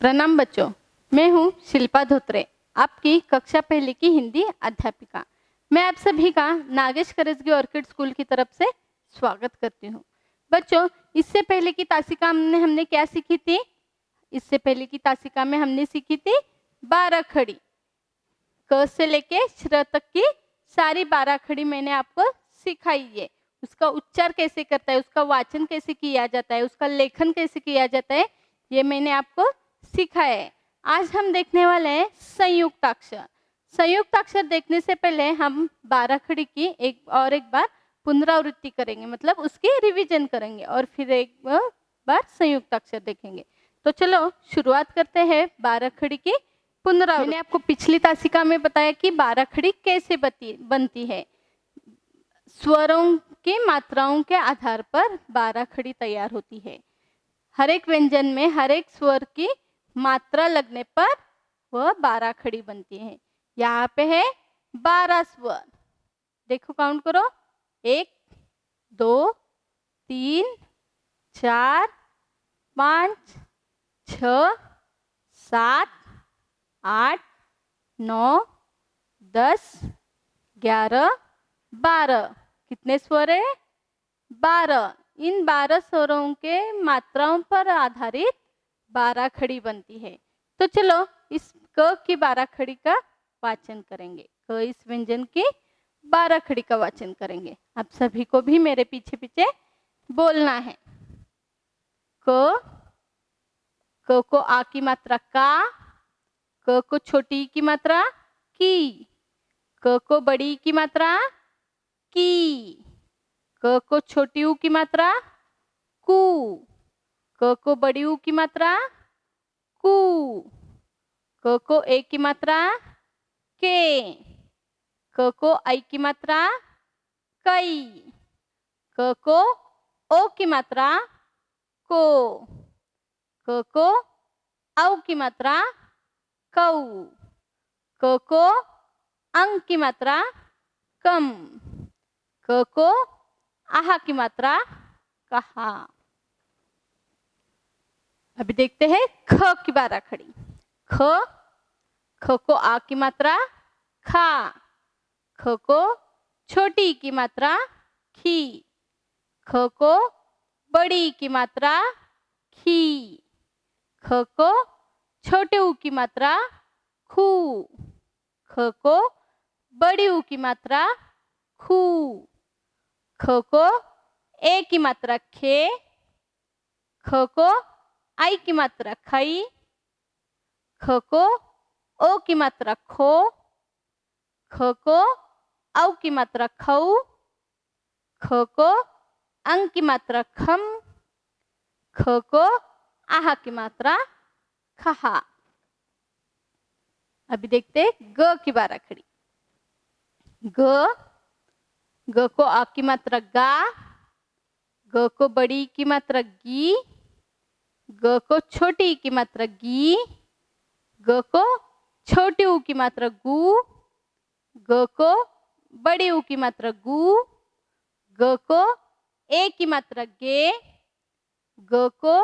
प्रणाम बच्चों, मैं हूँ शिल्पा धोत्रे, आपकी कक्षा पहली की हिंदी अध्यापिका। मैं आप सभी का नागेश करजगी ऑर्किड स्कूल की तरफ से स्वागत करती हूँ। बच्चों, इससे पहले की तासिका में हमने क्या सीखी थी? इससे पहले की तासिका में हमने सीखी थी 12 खड़ी। क से लेके श्र तक की सारी 12 खड़ी मैंने आपको सिखाई है। उसका उच्चार कैसे करता है, उसका वाचन कैसे किया जाता है, उसका लेखन कैसे किया जाता है, ये मैंने आपको सिखाया है। आज हम देखने वाले हैं संयुक्ताक्षर। संयुक्ताक्षर देखने से पहले हम 12 खड़ी की एक बार पुनरावृत्ति करेंगे, मतलब उसकी रिवीजन करेंगे और फिर एक बार संयुक्ताक्षर देखेंगे। तो चलो शुरुआत करते हैं 12 खड़ी की पुनरावृत्ति। मैंने आपको पिछली तासिका में बताया कि 12 खड़ी कैसे बनती है। स्वरों की मात्राओं के आधार पर 12 खड़ी तैयार होती है। हर एक व्यंजन में हर एक स्वर की मात्रा लगने पर वह 12 खड़ी बनती है। यहाँ पे है 12 स्वर, देखो काउंट करो, 1 2 3 4 5 6 7 8 9 10 11 12। कितने स्वर है? 12। इन 12 स्वरों के मात्राओं पर आधारित 12 खड़ी बनती है। तो चलो इस क की 12 खड़ी का वाचन करेंगे। क इस व्यंजन की 12 खड़ी का वाचन करेंगे। आप सभी को भी मेरे पीछे पीछे बोलना है। क को आ की मात्रा का, क को छोटी की मात्रा की, क को बड़ी की मात्रा की, क को छोटी ऊ की मात्रा कु, क को बड़ी ऊ की मात्रा कु, क को ए की मात्रा के, क को आई की मात्रा कई, क को ओ की मात्रा को, क को औ की मात्रा कौ, क को अंग की मात्रा कम, क को आहा की मात्रा कहा। अभी देखते हैं ख की 12 खड़ी। ख को आ की मात्रा खा, ख को छोटी की मात्रा खी, ख को बड़ी की मात्रा खी, ख को छोटे ऊ की मात्रा खू, ख को बड़ी ऊ की मात्रा खू, ख को ए की मात्रा खे, ख को आई की मात्रा खई, ख को ओ की मात्रा खो, ख को औ की मात्रा खऊ, ख को अंग की मात्रा खम, ख को आहा की मात्रा खहा। अभी देखते हैं ग की 12 खड़ी। ग को आ की मात्रा गा, ग को बड़ी की मात्रा गी, ग को छोटी की मात्रा गी, ग को छोटी ऊ की मात्रा गु, ग को बड़ी ऊ की मात्रा गु, ग को ए की मात्रा गे, ग को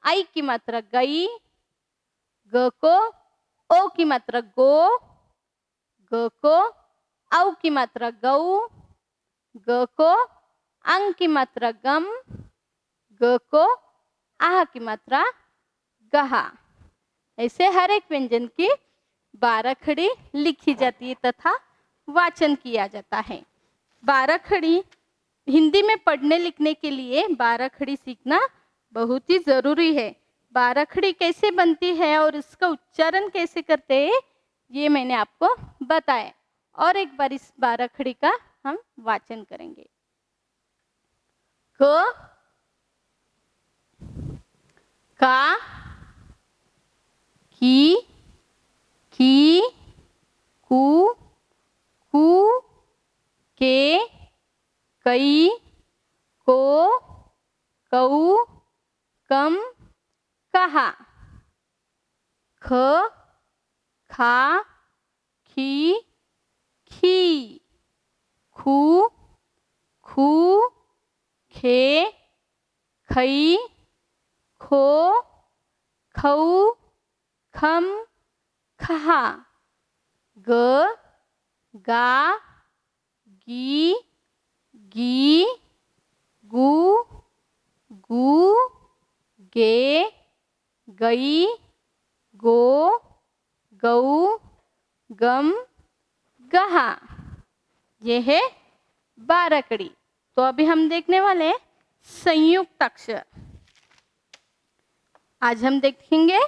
आई की मात्रा गई, ग को ओ की मात्रा गो, ग को औ की मात्रा गऊ, ग को अंग की मात्रा गम, ग को आह की मात्रा गहा। ऐसे हर एक व्यंजन की 12 खड़ी लिखी जाती है तथा वाचन किया जाता है। 12 खड़ी हिंदी में पढ़ने लिखने के लिए 12 खड़ी सीखना बहुत ही जरूरी है। 12 खड़ी कैसे बनती है और इसका उच्चारण कैसे करते हैं, ये मैंने आपको बताया। और एक बार इस 12 खड़ी का हम वाचन करेंगे। क का, की, कु, कु, के, कई, को, कऊ, कम, कहा। ख, खा, खी, खी, खू, खू, खे, खई, खो, खऊ, खम खहा, ग गा गी गी गु गु गे गई गो गऊ गम गहा। ये है 12 कड़ी। तो अभी हम देखने वाले हैं संयुक्त अक्षर। आज हम देखेंगे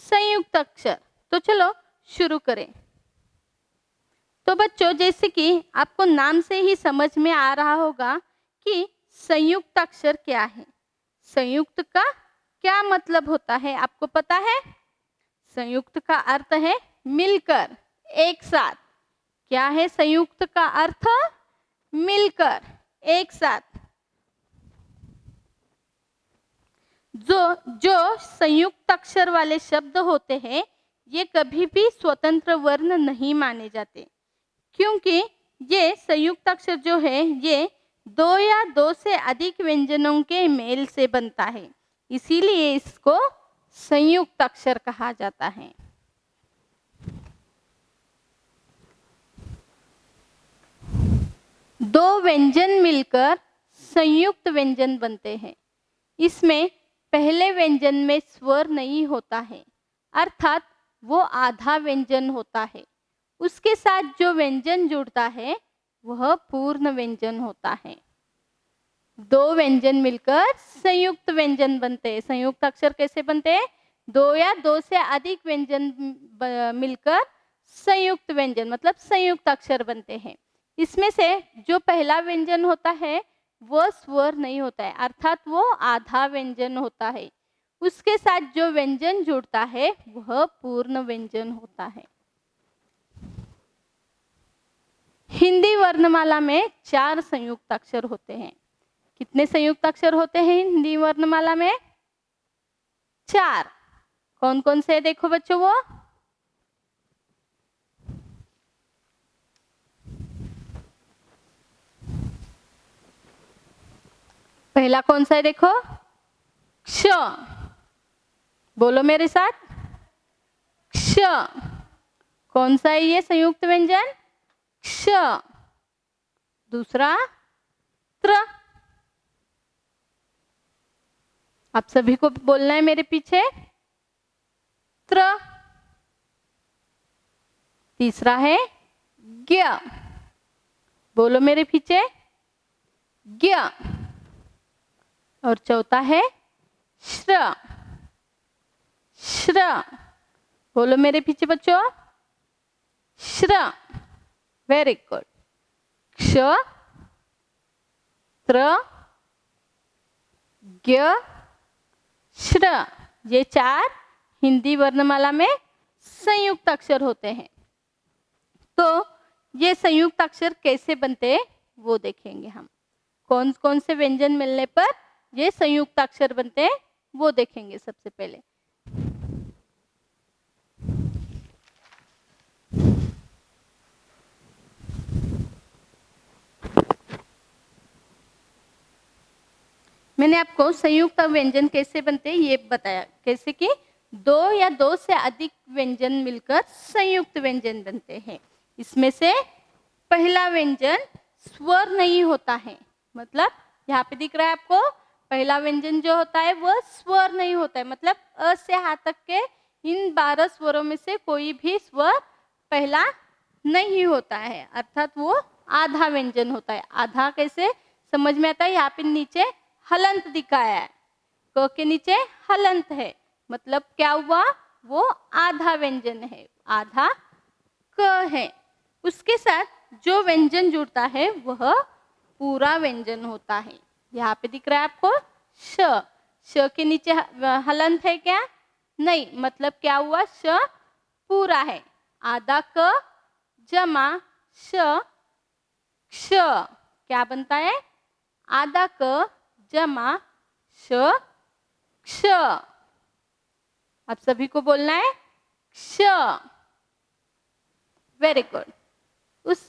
संयुक्त अक्षर। तो चलो शुरू करें। तो बच्चों, जैसे कि आपको नाम से ही समझ में आ रहा होगा कि संयुक्त अक्षर क्या है। संयुक्त का क्या मतलब होता है, आपको पता है? संयुक्त का अर्थ है मिलकर, एक साथ। क्या है संयुक्त का अर्थ? मिलकर, एक साथ। जो संयुक्त अक्षर वाले शब्द होते हैं, ये कभी भी स्वतंत्र वर्ण नहीं माने जाते, क्योंकि ये संयुक्त अक्षर जो है ये 2 या 2 से अधिक व्यंजनों के मेल से बनता है, इसीलिए इसको संयुक्त अक्षर कहा जाता है। दो व्यंजन मिलकर संयुक्त व्यंजन बनते हैं। इसमें पहले व्यंजन में स्वर नहीं होता है, अर्थात वो आधा व्यंजन होता है। उसके साथ जो व्यंजन जुड़ता है वह पूर्ण व्यंजन होता है। दो व्यंजन मिलकर संयुक्त व्यंजन बनते हैं। संयुक्त अक्षर कैसे बनते हैं? 2 या 2 से अधिक व्यंजन मिलकर संयुक्त व्यंजन मतलब संयुक्त अक्षर बनते हैं। इसमें से जो पहला व्यंजन होता है वह स्वर नहीं होता है, अर्थात वो आधा व्यंजन होता है। उसके साथ जो व्यंजन जुड़ता है वह पूर्ण व्यंजन होता है। हिंदी वर्णमाला में 4 संयुक्त अक्षर होते हैं। कितने संयुक्त अक्षर होते हैं हिंदी वर्णमाला में? 4। कौन कौन से देखो बच्चों वो? पहला कौन सा है देखो? क्ष। बोलो मेरे साथ, क्ष। कौन सा है ये संयुक्त व्यंजन? क्ष। दूसरा त्र। आप सभी को बोलना है मेरे पीछे, त्र। तीसरा है ज्ञ। बोलो मेरे पीछे, ज्ञ। और चौथा है श्र। श्र। बोलो मेरे पीछे बच्चों, श्र। Very good. क्ष, त्र, ज्ञ, श्र, ये 4 हिंदी वर्णमाला में संयुक्त अक्षर होते हैं। तो ये संयुक्त अक्षर कैसे बनते हैं वो देखेंगे हम। कौन कौन से व्यंजन मिलने पर ये संयुक्त अक्षर बनते हैं वो देखेंगे सबसे पहले। मैंने आपको संयुक्त व्यंजन कैसे बनते हैं ये बताया, कैसे कि 2 या 2 से अधिक व्यंजन मिलकर संयुक्त व्यंजन बनते हैं। इसमें से पहला व्यंजन स्वर नहीं होता है, मतलब यहाँ पे दिख रहा है आपको, पहला व्यंजन जो होता है वह स्वर नहीं होता है, मतलब अ से हा तक के इन 12 स्वरों में से कोई भी स्वर पहला नहीं होता है, अर्थात वो आधा व्यंजन होता है। आधा कैसे समझ में आता है? यहाँ पे नीचे हलंत दिखाया है, क के नीचे हलंत है, मतलब क्या हुआ? वो आधा व्यंजन है, आधा क है। उसके साथ जो व्यंजन जुड़ता है वह पूरा व्यंजन होता है। यहाँ पे दिख रहा है आपको श। श के नीचे हलंत है क्या? नहीं, मतलब क्या हुआ? श पूरा है। आधा क जमा श, क्ष। क्या बनता है? आधा क जमा श, क्ष। आप सभी को बोलना है क्ष। Very good. उस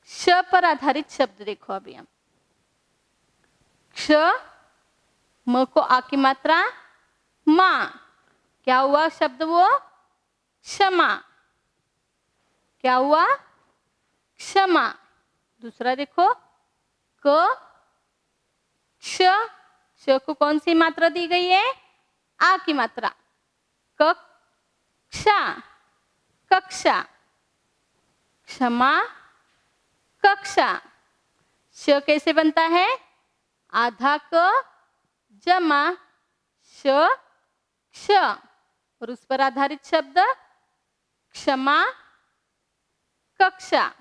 श पर आधारित शब्द देखो अभी हम। क्ष, म को आ की मात्रा मा, क्या हुआ शब्द वो? क्षमा। क्या हुआ? क्षमा। दूसरा देखो, क क्ष, क्ष को कौन सी मात्रा दी गई है? आ की मात्रा। कक्षा, कक्षा। क्षमा, कक्षा। श कैसे बनता है? आधा क जमा श क्ष, और उस पर आधारित शब्द क्षमा, कक्षा।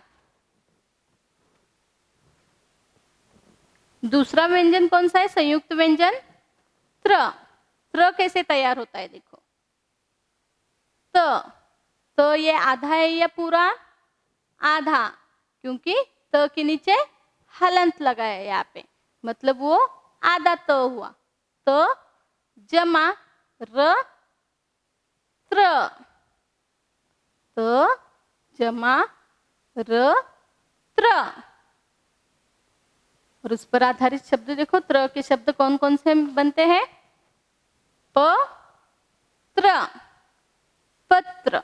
दूसरा व्यंजन कौन सा है? संयुक्त व्यंजन त्र। त्र कैसे तैयार होता है? देखो, त, तो ये आधा है या पूरा? आधा, क्योंकि त के नीचे हलंत लगा है यहाँ पे, मतलब वो आधा त हुआ। त जमा र त्र, त जमा र त्र, और उस पर आधारित शब्द देखो, त्र के शब्द कौन कौन से बनते हैं? प त्र, पत्र,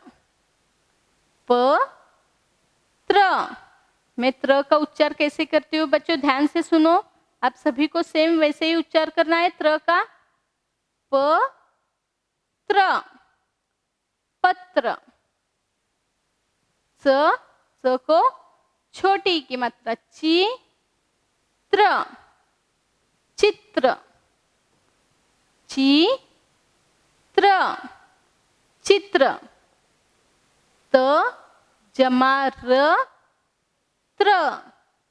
प त्र। मैं त्र का उच्चार कैसे करती हूँ बच्चों? ध्यान से सुनो, आप सभी को सेम वैसे ही उच्चार करना है त्र का। प त्र, पत्र। च को छोटी की मात्रा ची त्र, चित्र, ची त्र, चित्र। त जमा र त्र,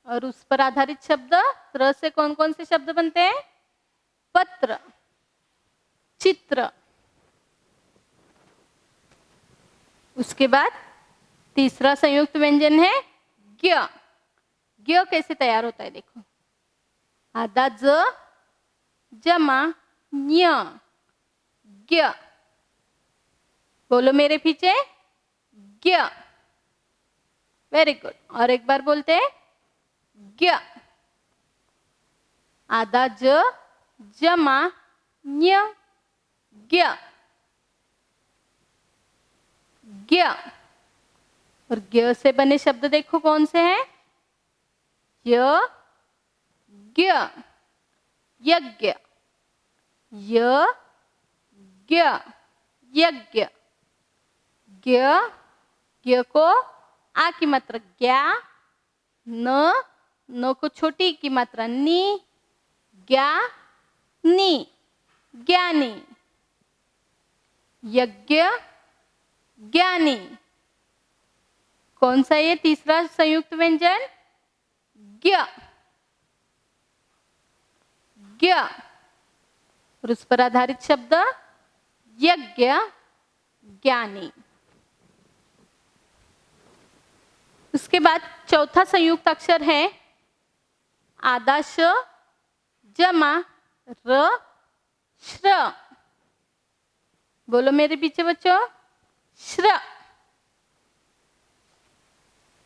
और उस पर आधारित शब्द त्र से कौन कौन से शब्द बनते हैं? पत्र, चित्र। उसके बाद तीसरा संयुक्त व्यंजन है ज्ञ। ज्ञ कैसे तैयार होता है? देखो, आधा ज जमा न्य, ज्ञ। बोलो मेरे पीछे, ज्ञ। Very good. और एक बार बोलते हैं, ज्ञ। आधा ज जमा न्य, ज्ञ, ज्ञ। और ज्ञ से बने शब्द देखो कौन से हैं? य ज्ञ, यज्ञ, य ज्ञ, यज्ञ। ज्ञ, ज्ञ को आ की मात्रा ज्ञा, न को छोटी की मात्रा नी, ज्ञा नी, ज्ञानी। यज्ञ, ज्ञानी। कौन सा ये तीसरा संयुक्त व्यंजन? ज्ञ, ज्ञ, और उस पर आधारित शब्द यज्ञ, ज्ञानी। उसके बाद चौथा संयुक्त अक्षर है आधा श जमा र श्र। बोलो मेरे पीछे बच्चों, श्र।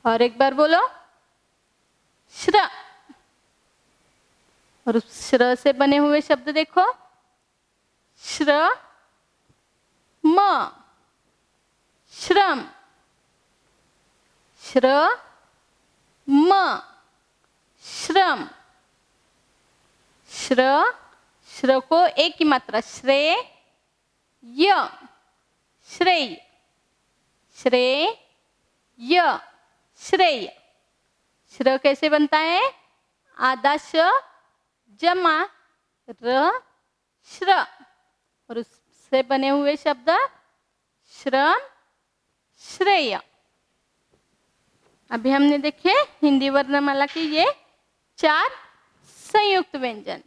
और एक बार बोलो, श्र। और उस श्र से बने हुए शब्द देखो, श्र म, श्रम, श्र म, श्रम। श्र, श्र को एक की मात्रा श्रेय, य, श्रेय, श्रेय, य, श्रेय। श्र कैसे बनता है? आधा श जमा र श्र, और उससे बने हुए शब्द श्रम, श्रेय। अभी हमने देखे हिंदी वर्णमाला के ये 4 संयुक्त व्यंजन।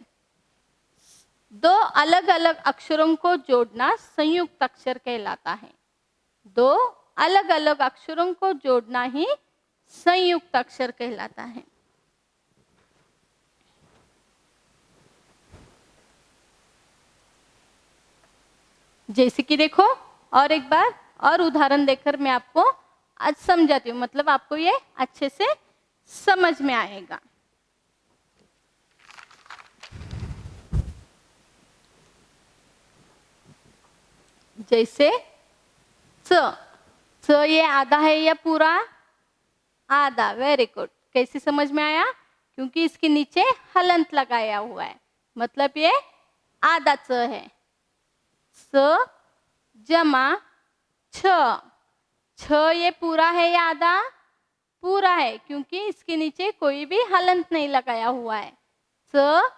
2 अलग अलग अक्षरों को जोड़ना संयुक्त अक्षर कहलाता है। 2 अलग अलग अक्षरों को जोड़ना ही संयुक्त अक्षर कहलाता है। जैसे कि देखो, और एक बार और उदाहरण देकर मैं आपको आज समझाती हूँ, मतलब आपको ये अच्छे से समझ में आएगा। जैसे च, स ये आधा है या पूरा? आधा। Very good. कैसे समझ में आया? क्योंकि इसके नीचे हलंत लगाया हुआ है, मतलब ये आधा च है। स जमा छ। छ ये पूरा है या आधा? पूरा है, क्योंकि इसके नीचे कोई भी हलंत नहीं लगाया हुआ है। स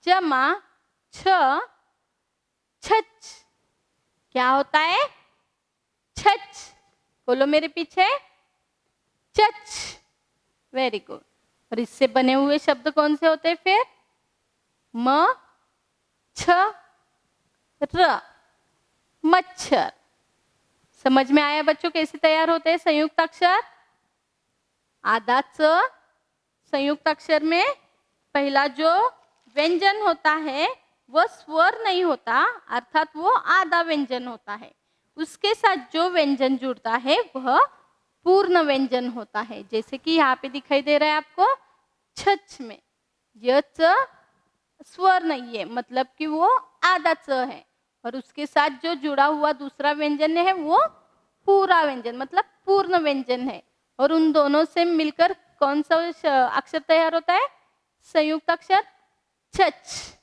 जमा छ, छच। क्या होता है? छच। बोलो मेरे पीछे, चच। Very good. और इससे बने हुए शब्द कौन से होते हैं फिर? म छ र, मच्छर। समझ में आया बच्चों कैसे तैयार होते हैं संयुक्त अक्षर? आधा च, संयुक्त अक्षर में पहला जो व्यंजन होता है वह स्वर नहीं होता, अर्थात वो आधा व्यंजन होता है। उसके साथ जो व्यंजन जुड़ता है वह पूर्ण व्यंजन होता है। जैसे कि यहाँ पे दिखाई दे रहा है आपको, छच में यह च स्वर नहीं है, मतलब कि वो आधा च है, और उसके साथ जो जुड़ा हुआ दूसरा व्यंजन है वो पूरा व्यंजन मतलब पूर्ण व्यंजन है। और उन दोनों से मिलकर कौन सा अक्षर तैयार होता है? संयुक्त अक्षर छच।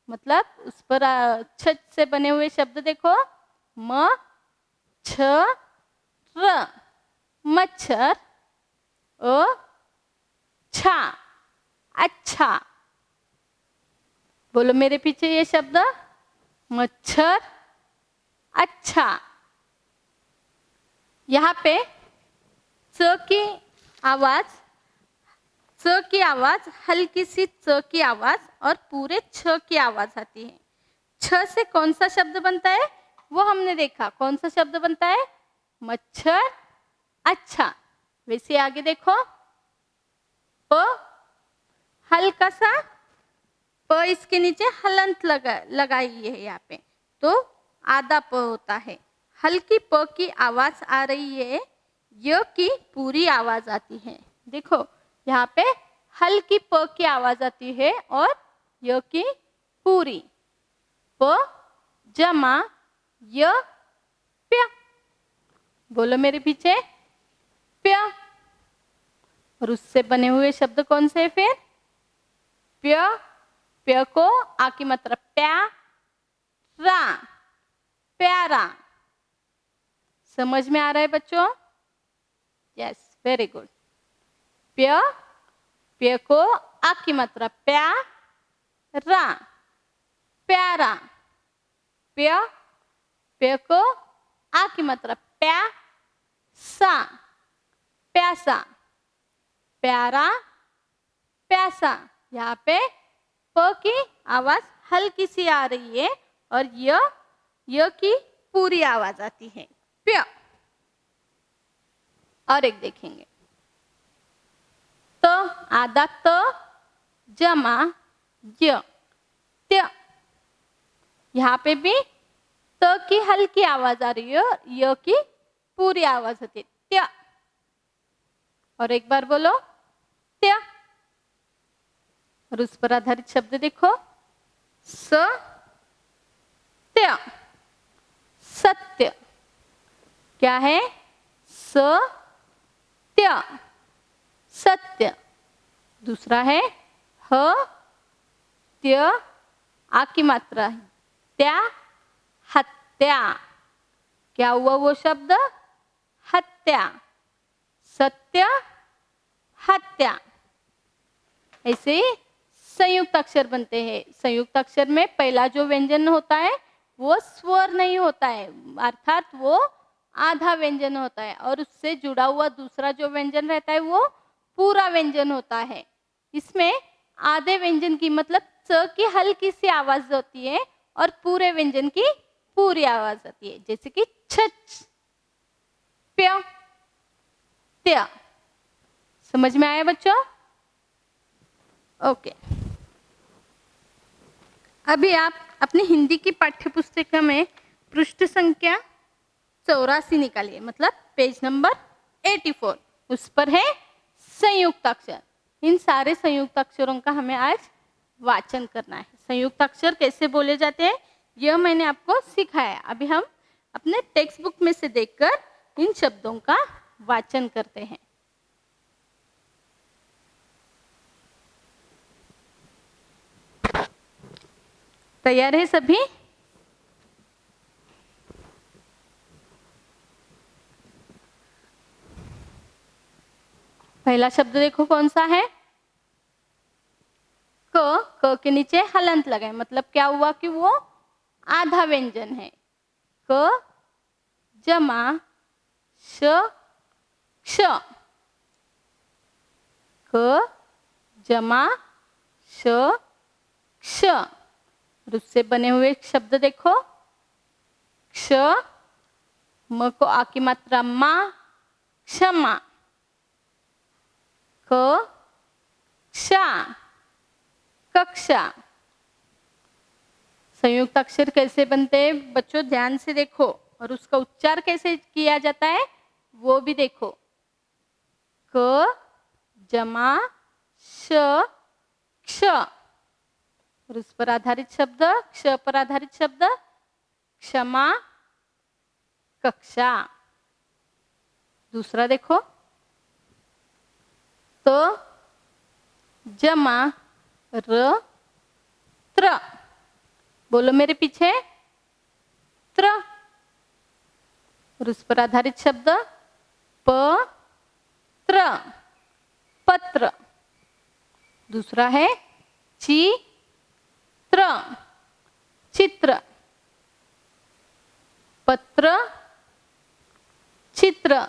मतलब उस पर छच से बने हुए शब्द देखो, म छ र, मच्छर, अ छा, अच्छा। बोलो मेरे पीछे ये शब्द, मच्छर, अच्छा। यहाँ पे च की आवाज, च की आवाज, हल्की सी च की आवाज और पूरे छ की आवाज आती है। छ से कौन सा शब्द बनता है वो हमने देखा। कौन सा शब्द बनता है? मच्छर, अच्छा। वैसे आगे देखो, प हल्का सा, प इसके नीचे हलंत लगाई है यहाँ पे, तो आधा प होता है। हल्की प की आवाज आ रही है, य की पूरी आवाज आती है। देखो यहाँ पे हल्की प की आवाज आती है और य की पूरी। प जमा य प्य। बोलो मेरे पीछे, प्य। और उससे बने हुए शब्द कौन से फिर? प्य, प्य को आ की मात्रा प्या, रा, प्यारा। समझ में आ रहा है बच्चों? Yes, very good. प्य, प्य को आ की मात्रा प्या, रा, प्यारा। प्य, प्य को आ की मात्रा प्या, सा, प्यासा, प्यारा, प्यासा। यहाँ पे प की आवाज हल्की सी आ रही है और य की पूरी आवाज आती है, प्य। और एक देखेंगे, तो आधा तो जमा य, त्य। यहाँ पे भी त की हल्की आवाज आ रही है, य की पूरी आवाज आती है, त्य। और एक बार बोलो, त्य। और उस पर आधारित शब्द देखो, स त्य, सत्य। क्या है? स त्य, सत्य। दूसरा है ह त्य, आ की मात्रा त्या, हत्या। क्या हुआ वो शब्द? हत्या। सत्य, हत्या। ऐसे ही संयुक्त अक्षर बनते हैं। संयुक्त अक्षर में पहला जो व्यंजन होता है वो स्वर नहीं होता है, अर्थात वो आधा व्यंजन होता है, और उससे जुड़ा हुआ दूसरा जो व्यंजन रहता है वो पूरा व्यंजन होता है। इसमें आधे व्यंजन की मतलब च की हल्की सी आवाज होती है और पूरे व्यंजन की पूरी आवाज आती है, जैसे कि छच, प्य, त्य। समझ में आया बच्चों? ओके। अभी आप अपनी हिंदी की पाठ्य पुस्तिका में पृष्ठ संख्या 84 निकालिए, मतलब पेज नंबर 84। उस पर है संयुक्त अक्षर। इन सारे संयुक्त अक्षरों का हमें आज वाचन करना है। संयुक्त अक्षर कैसे बोले जाते हैं यह मैंने आपको सिखाया। अभी हम अपने टेक्स्ट बुक में से देखकर इन शब्दों का वाचन करते हैं। तैयार है सभी? पहला शब्द देखो कौन सा है? क के नीचे हलंत लगाए, मतलब क्या हुआ कि वो आधा व्यंजन है। क जमा श क्ष, क जमा श क्ष। उससे बने हुए शब्द देखो, क्ष, म को आ की मात्रा मा, क्षमा, कक्षा, कक्षा। संयुक्त अक्षर कैसे बनते हैं बच्चों, ध्यान से देखो, और उसका उच्चार कैसे किया जाता है वो भी देखो। क जमा श क्ष, और उस पर आधारित शब्द, क्ष पर आधारित शब्द क्षमा, कक्षा। दूसरा देखो, तो जमा र त्र, बोलो मेरे पीछे, त्र, और उस पर आधारित शब्द प त्र, पत्र। दूसरा है ची त्र, चित्र, पत्र, चित्र।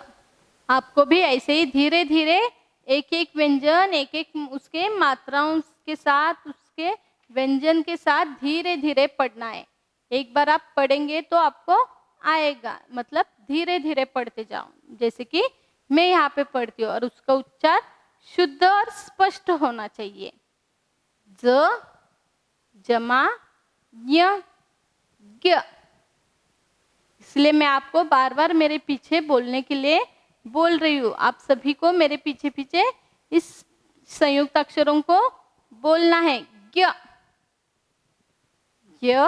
आपको भी ऐसे ही धीरे धीरे एक एक व्यंजन, एक एक उसके मात्राओं के साथ, उसके व्यंजन के साथ धीरे धीरे पढ़ना है। एक बार आप पढ़ेंगे तो आपको आएगा, मतलब धीरे धीरे पढ़ते जाओ, जैसे कि मैं यहाँ पे पढ़ती हूँ, और उसका उच्चार शुद्ध और स्पष्ट होना चाहिए। ज जमा य ज्ञ। इसलिए मैं आपको बार बार मेरे पीछे बोलने के लिए बोल रही हूँ। आप सभी को मेरे पीछे पीछे इस संयुक्त अक्षरों को बोलना है। ज्ञ, य,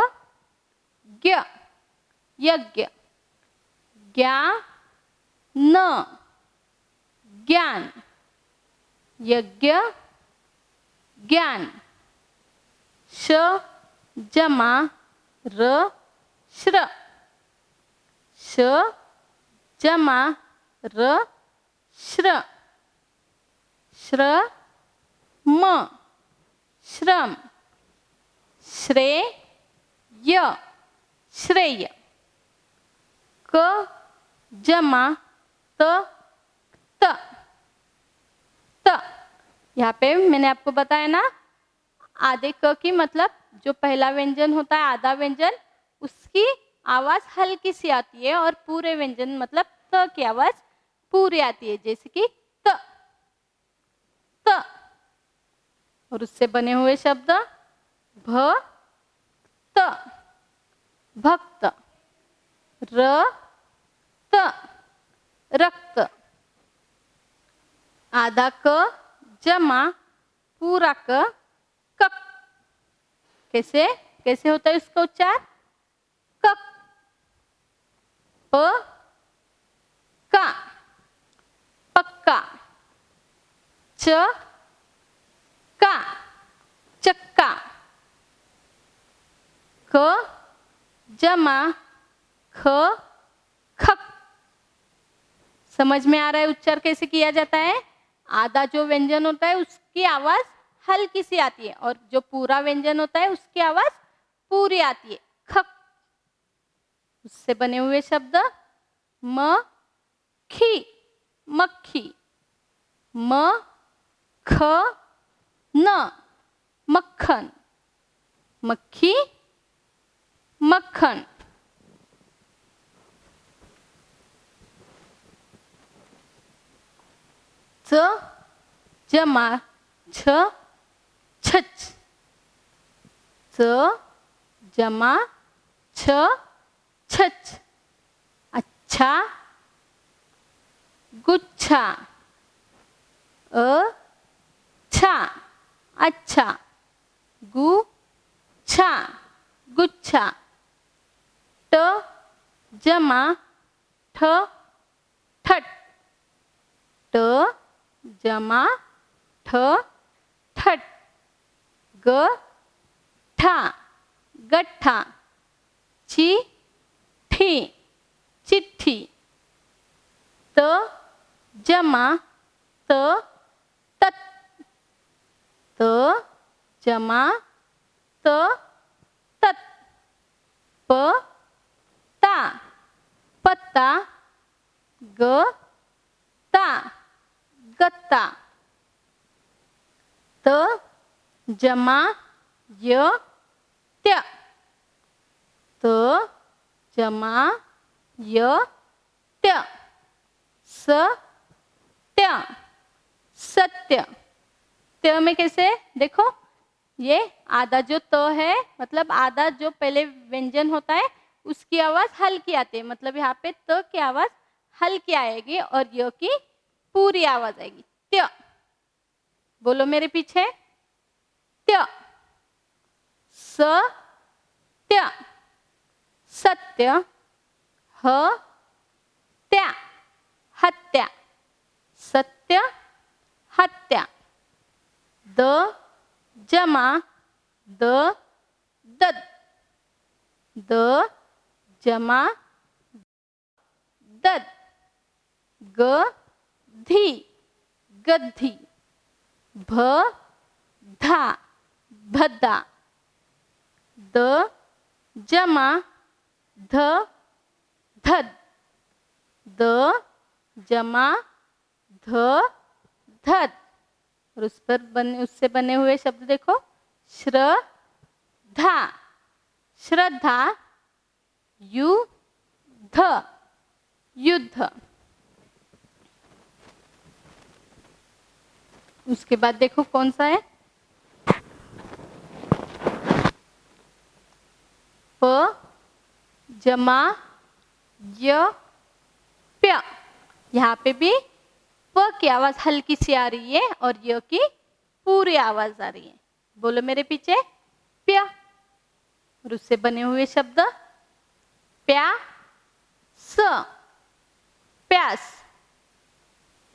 ज्ञ, यज्ञ, ज्ञान, ज्ञान, यज्ञ, ज्ञान। श जमा र श्र, श जमा र श्र, श्रम, श्रम, श्रेय, श्रेय। क जमा त त, त। यहाँ पे मैंने आपको बताया ना, आधे क की मतलब जो पहला व्यंजन होता है आधा व्यंजन, उसकी आवाज हल्की सी आती है, और पूरे व्यंजन मतलब त की आवाज पूरी आती है, जैसे कि त, त। और उससे बने हुए शब्द भ त, भक्त, र त, रक्त। आधा क जमा पूरा क, कक। कैसे कैसे होता है इसका उच्चार? कक, प का, पक्का, च का, चक्का। क जमा ख, खक। समझ में आ रहा है उच्चार कैसे किया जाता है? आधा जो व्यंजन होता है उसकी आवाज हल्की सी आती है, और जो पूरा व्यंजन होता है उसकी आवाज पूरी आती है, खक। उससे बने हुए शब्द म खी, मक्खी, म ख न, मक्खन, मक्खी, मक्खन। च जमा छ, छच, च जमा छ, छच। अच्छा, गुच्छा, छा, अच्छा, छा, गुच्छा। ट जमा ठ, ठट, ट जमा ठ ठट, ग ठा गठ्ठा, ची ठी चिट्ठी, त जमा त तत, त जमा त तत, प ता पत्ता, ग ता गत्ता, त जमा य त्या, त जमा य त्या, स त्या सत्य। त्य में कैसे देखो, ये आधा जो त है मतलब आधा जो पहले व्यंजन होता है उसकी आवाज हल्की आती है, मतलब यहाँ पे त की आवाज हल्की आएगी और य की पूरी आवाज आएगी। त्य, बोलो मेरे पीछे, त्य, स त्या सत्य, ह त्या हत्या, सत्य हत्या, द जमा द दद, द जमा दद, ग धी गद्दी, भ धा भद्दा, द जमा ध धद, द जमा ध धद। और उस पर उससे बने हुए शब्द देखो, श्रद्धा श्रद्धा, युद्ध युद्ध। उसके बाद देखो कौन सा है, प जमा य प्य, यहाँ पे भी प की आवाज हल्की सी आ रही है और य की पूरी आवाज आ रही है। बोलो मेरे पीछे, प्य। और उससे बने हुए शब्द, प्या स प्यास,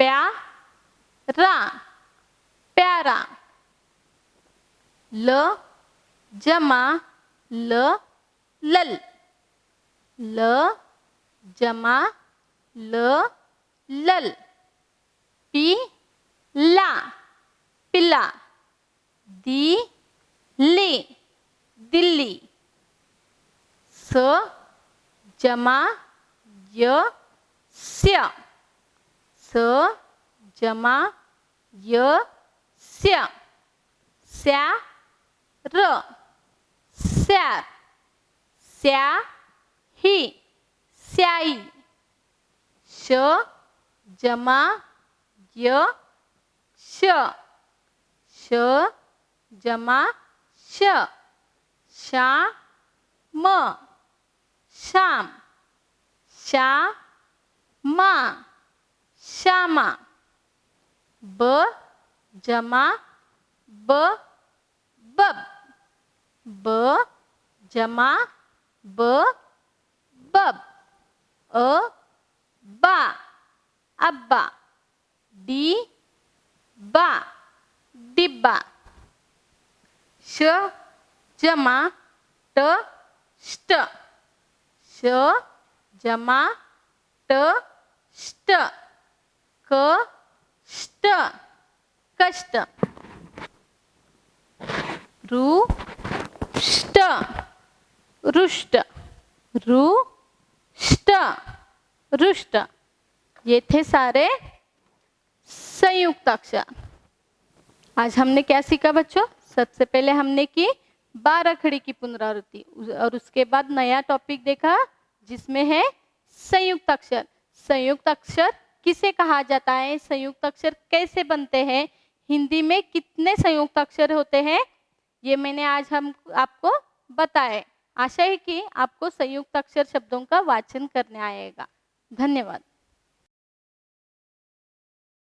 प्यारा प्यारा, ल जमा ल लल, ल जमा ल लल, पी ला पिला, दी ली दिल्ली, स जमा य स्य, स जमा य स्य, स्या र स्यार, स्या ही स्याई, श जमा य श, श जमा श, शा म शाम, शा मा श्यामा, ब जमा ब बब, ब जमा ब बब, अ बा अब्बा, डी बा डिब्बा, श जमा ट ष्ट, श जमा ट ष्ट, क ष्ट कष्ट, रुष्ट रुष्ट, रुष्ट रुष्ट। ये थे सारे संयुक्त अक्षर। आज हमने क्या सीखा बच्चों, सबसे पहले हमने की 12 खड़ी की पुनरावृत्ति और उसके बाद नया टॉपिक देखा जिसमें है संयुक्त अक्षर। संयुक्त अक्षर किसे कहा जाता है, संयुक्त अक्षर कैसे बनते हैं, हिंदी में कितने संयुक्त अक्षर होते हैं, ये मैंने आज हम आपको बताया। आशा है कि आपको संयुक्त अक्षर शब्दों का वाचन करने आएगा। धन्यवाद।